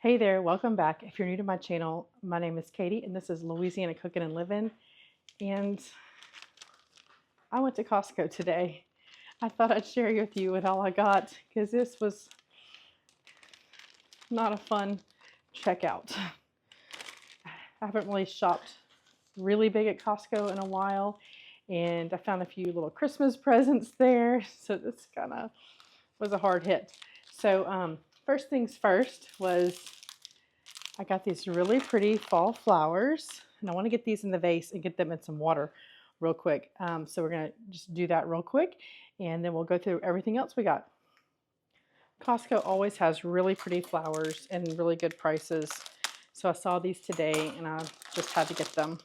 Hey there, welcome back. If you're new to my channel, my name is Katie and this is Louisiana Cooking and Living. And I went to Costco today. I thought I'd share with you what all I got because this was not a fun checkout. I haven't really shopped really big at Costco in a while, and I found a few little Christmas presents there. So this kind of was a hard hit. So first things first was I got these really pretty fall flowers, and I want to get these in the vase and get them in some water real quick. So we're going to just do that real quick, and then we'll go through everything else we got. Costco always has really pretty flowers and really good prices. So I saw these today, and I just had to get them.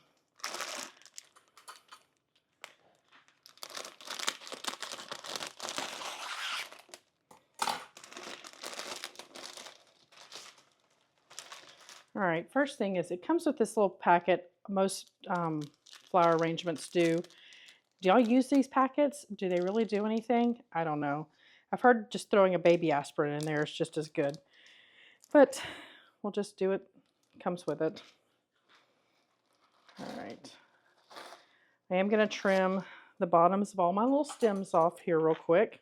All right, first thing is it comes with this little packet. Most flower arrangements do. Do y'all use these packets? Do they really do anything? I don't know. I've heard just throwing a baby aspirin in there is just as good. But we'll just do it. Comes with it. All right. I am going to trim the bottoms of all my little stems off here real quick.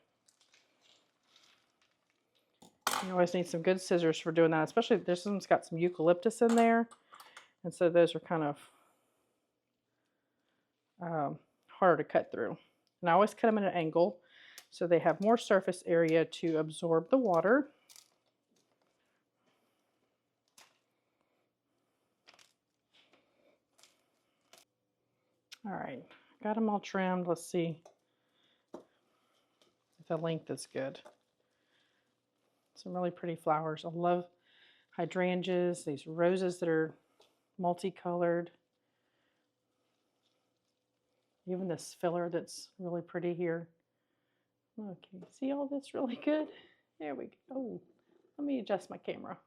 You always need some good scissors for doing that, especially this one's got some eucalyptus in there. And so those are kind of harder to cut through. And I always cut them at an angle so they have more surface area to absorb the water. All right, got them all trimmed. Let's see if the length is good. Some really pretty flowers. I love hydrangeas, these roses that are multicolored. Even this filler that's really pretty here. Okay, see all this really good? There we go. Oh, let me adjust my camera.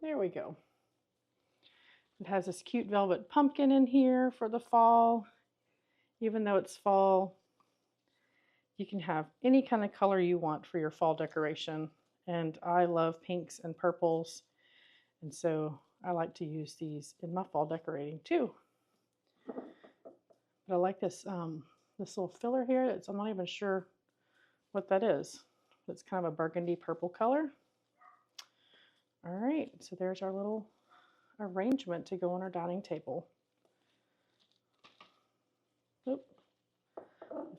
There we go. It has this cute velvet pumpkin in here for the fall. Even though it's fall, you can have any kind of color you want for your fall decoration. And I love pinks and purples. And so I like to use these in my fall decorating too. But I like this this little filler here. I'm not even sure what that is. It's kind of a burgundy purple color. All right, so there's our little arrangement to go on our dining table. Oop.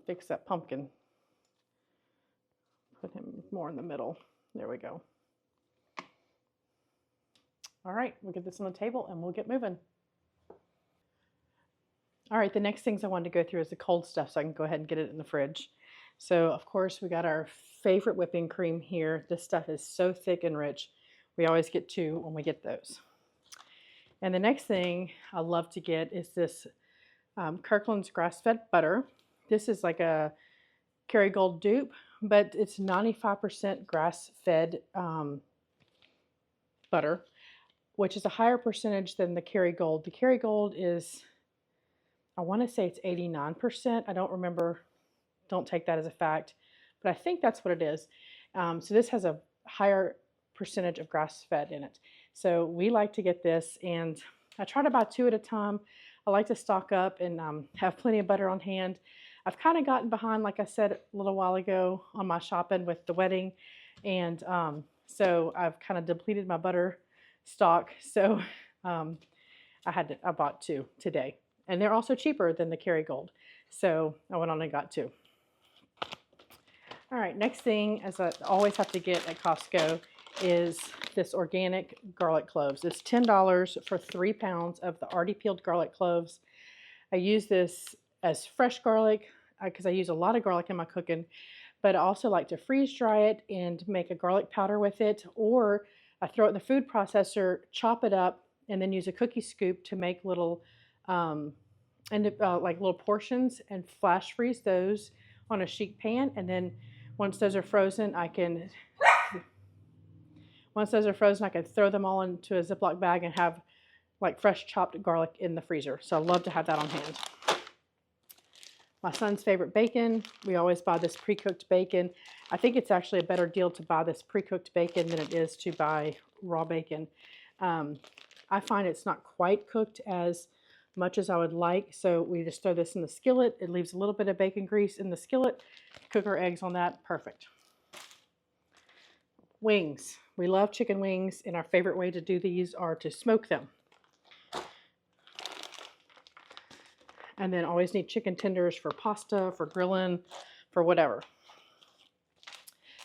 Fix that pumpkin. Put him more in the middle. There we go. All right, we'll get this on the table and we'll get moving. All right, the next things I wanted to go through is the cold stuff so I can go ahead and get it in the fridge. So of course we got our favorite whipping cream here. This stuff is so thick and rich. We always get two when we get those. And the next thing I love to get is this Kirkland's grass-fed butter. This is like a Kerrygold dupe, but it's 95% grass-fed butter, which is a higher percentage than the Kerrygold. The Kerrygold is, I want to say it's 89%. I don't remember. Don't take that as a fact, but I think that's what it is. So this has a higher percentage of grass-fed in it. So we like to get this, and I try to buy two at a time. I like to stock up and have plenty of butter on hand. I've kind of gotten behind, like I said a little while ago, on my shopping with the wedding, and so I've kind of depleted my butter stock. So I bought two today. And they're also cheaper than the Kerrygold. So I went on and got two. All right, next thing, as I always have to get at Costco, is this organic garlic cloves. It's $10 for 3 pounds of the already peeled garlic cloves. I use this as fresh garlic because I use a lot of garlic in my cooking, but I also like to freeze dry it and make a garlic powder with it, or I throw it in the food processor, chop it up, and then use a cookie scoop to make little like little portions and flash freeze those on a sheet pan. And then once those are frozen, I can throw them all into a Ziploc bag and have like fresh chopped garlic in the freezer. So I love to have that on hand. My son's favorite bacon. We always buy this pre-cooked bacon. I think it's actually a better deal to buy this pre-cooked bacon than it is to buy raw bacon. I find it's not quite cooked as much as I would like, so we just throw this in the skillet. It leaves a little bit of bacon grease in the skillet. Cook our eggs on that. Perfect. Wings. We love chicken wings, and our favorite way to do these are to smoke them. And then always need chicken tenders for pasta, for grilling, for whatever.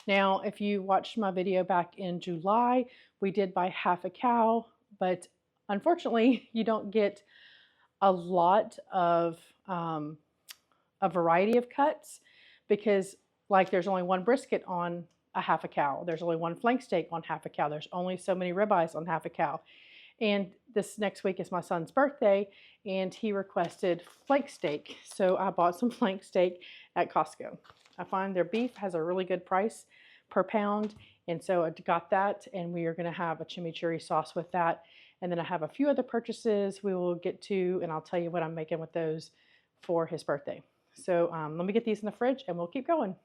Now, if you watched my video back in July, we did buy half a cow, but unfortunately, you don't get a lot of a variety of cuts because, like, there's only one brisket on a half a cow. There's only one flank steak on half a cow. There's only so many ribeyes on half a cow. And this next week is my son's birthday, and he requested flank steak. So I bought some flank steak at Costco. I find their beef has a really good price per pound, and so I got that, and we are going to have a chimichurri sauce with that. And then I have a few other purchases we will get to, and I'll tell you what I'm making with those for his birthday. So let me get these in the fridge, and we'll keep going.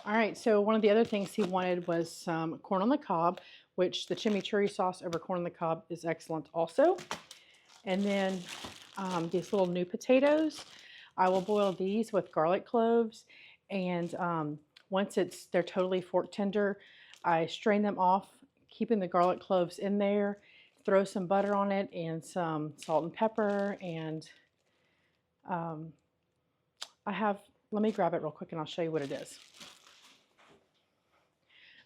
All right, so one of the other things he wanted was some corn on the cob, which the chimichurri sauce over corn on the cob is excellent also. And then these little new potatoes, I will boil these with garlic cloves, and once they're totally fork tender, I strain them off, keeping the garlic cloves in there, throw some butter on it and some salt and pepper, and let me grab it real quick and I'll show you what it is.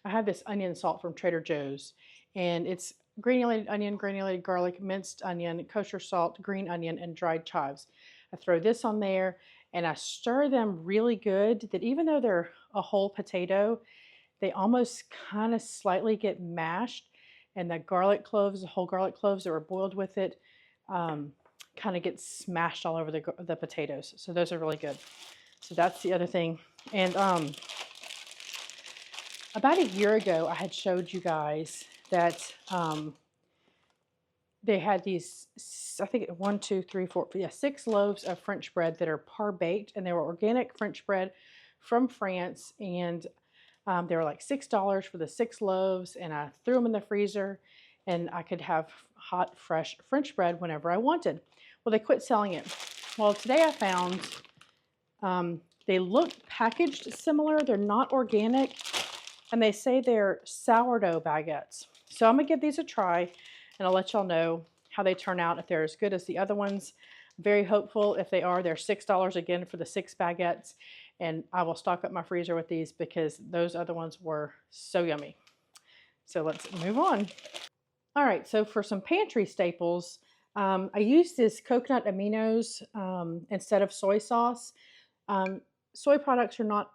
I have this onion salt from Trader Joe's, and it's granulated onion, granulated garlic, minced onion, kosher salt, green onion, and dried chives. I throw this on there, and I stir them really good that even though they're a whole potato, they almost kind of slightly get mashed, and the garlic cloves, the whole garlic cloves that were boiled with it, kind of get smashed all over the potatoes. So those are really good. So that's the other thing. And about a year ago, I had showed you guys that they had these, I think 1, 2, 3, 4, 6 loaves of French bread that are par-baked, and they were organic French bread from France, and they were like $6 for the 6 loaves, and I threw them in the freezer, and I could have hot, fresh French bread whenever I wanted. Well, they quit selling it. Well, today I found they look packaged similar. They're not organic, and they say they're sourdough baguettes. So I'm gonna give these a try, and I'll let y'all know how they turn out, if they're as good as the other ones. Very hopeful. If they are, they're $6 again for the 6 baguettes, and I will stock up my freezer with these because those other ones were so yummy. So let's move on. All right, so for some pantry staples, I used this coconut aminos instead of soy sauce. Soy products are not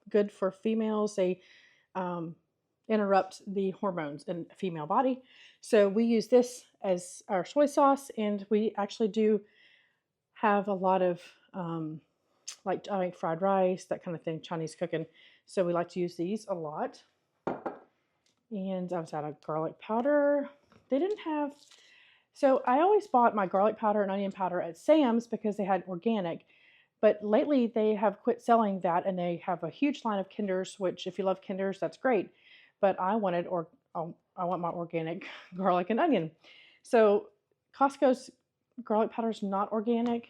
good for females. They interrupt the hormones in a female body. So we use this as our soy sauce, and we actually do have a lot of like I make fried rice, that kind of thing, Chinese cooking. So we like to use these a lot. And I was out of garlic powder. They didn't have, so I always bought my garlic powder and onion powder at Sam's because they had organic. But lately they have quit selling that, and they have a huge line of Kinders, which if you love Kinders, that's great. But I want my organic garlic and onion. So Costco's garlic powder is not organic,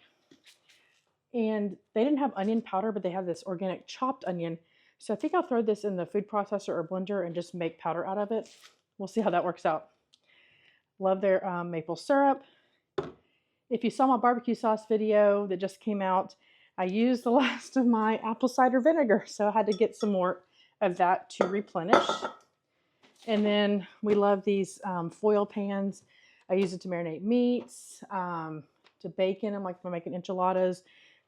and they didn't have onion powder, but they have this organic chopped onion. So I think I'll throw this in the food processor or blender and just make powder out of it. We'll see how that works out. Love their maple syrup. If you saw my barbecue sauce video that just came out, I used the last of my apple cider vinegar, so I had to get some more of that to replenish. And then we love these foil pans. I use it to marinate meats, to bake in them, like if I'm making enchiladas.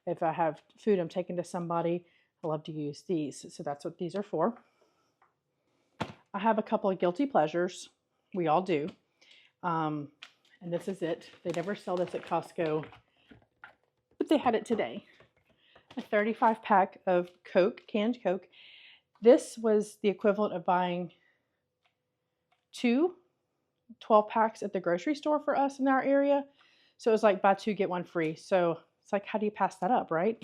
If I have food I'm taking to somebody, I love to use these. So that's what these are for. I have a couple of guilty pleasures. We all do. And this is it. They never sell this at Costco, but they had it today. A 35 pack of Coke, canned Coke. This was the equivalent of buying 2 12 packs at the grocery store for us in our area. So it was like buy 2, get 1 free. So It's like, how do you pass that up, right?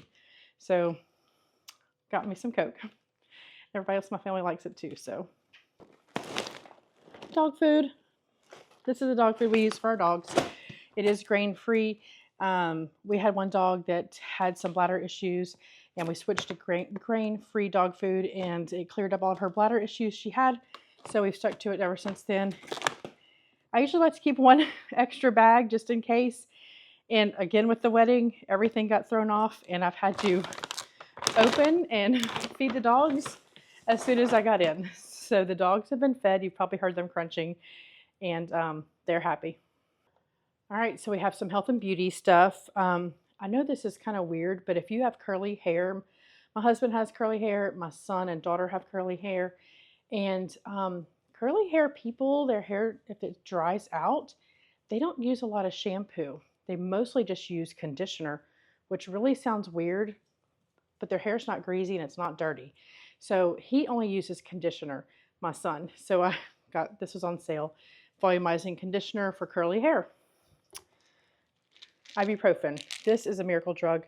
So got me some Coke. Everybody else in my family likes it too. So dog food. This is the dog food we use for our dogs. It is grain free. We had one dog that had some bladder issues, and we switched to grain free dog food, and it cleared up all of her bladder issues she had. So we've stuck to it ever since then. I usually like to keep one extra bag just in case. And again, with the wedding, everything got thrown off, and I've had to open and feed the dogs as soon as I got in. So the dogs have been fed. You've probably heard them crunching, and they're happy. All right, so we have some health and beauty stuff. I know this is kind of weird, but if you have curly hair, my husband has curly hair, my son and daughter have curly hair, and curly hair people, their hair, if it dries out, they don't use a lot of shampoo. They mostly just use conditioner, which really sounds weird, but their hair's not greasy and it's not dirty. So he only uses conditioner, my son. So I got, this was on sale, volumizing conditioner for curly hair. Ibuprofen. This is a miracle drug.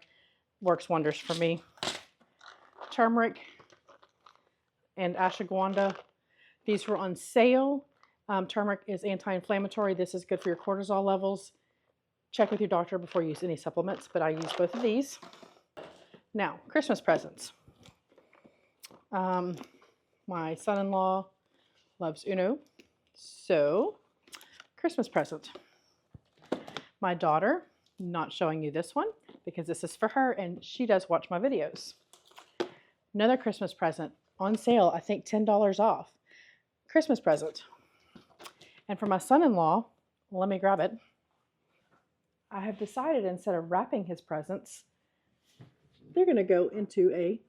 Works wonders for me. Turmeric and ashwagandha. These were on sale. Turmeric is anti-inflammatory. This is good for your cortisol levels. Check with your doctor before you use any supplements, but I use both of these. Now, Christmas presents. My son-in-law loves Uno, so Christmas present. My daughter, not showing you this one because this is for her and she does watch my videos. Another Christmas present on sale, I think $10 off. Christmas present. And for my son-in-law, let me grab it. I have decided instead of wrapping his presents, they're going to go into a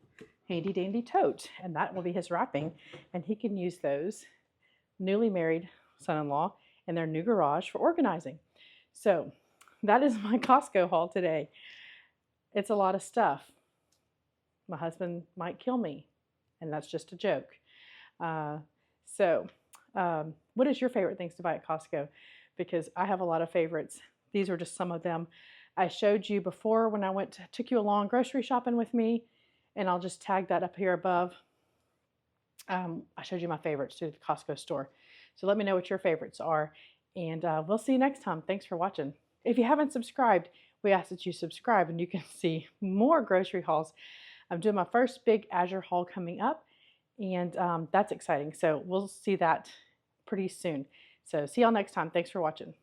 handy dandy tote, and that will be his wrapping, and he can use those, newly married son-in-law, in their new garage for organizing. So that is my Costco haul today. It's a lot of stuff. My husband might kill me, and that's just a joke. What is your favorite things to buy at Costco? Because I have a lot of favorites. These are just some of them. I showed you before when I took you along grocery shopping with me, and I'll just tag that up here above. I showed you my favorites to the Costco store. So let me know what your favorites are, and we'll see you next time. Thanks for watching. If you haven't subscribed, we ask that you subscribe, and you can see more grocery hauls. I'm doing my first big Azure haul coming up, and that's exciting. So we'll see that pretty soon. So see y'all next time. Thanks for watching.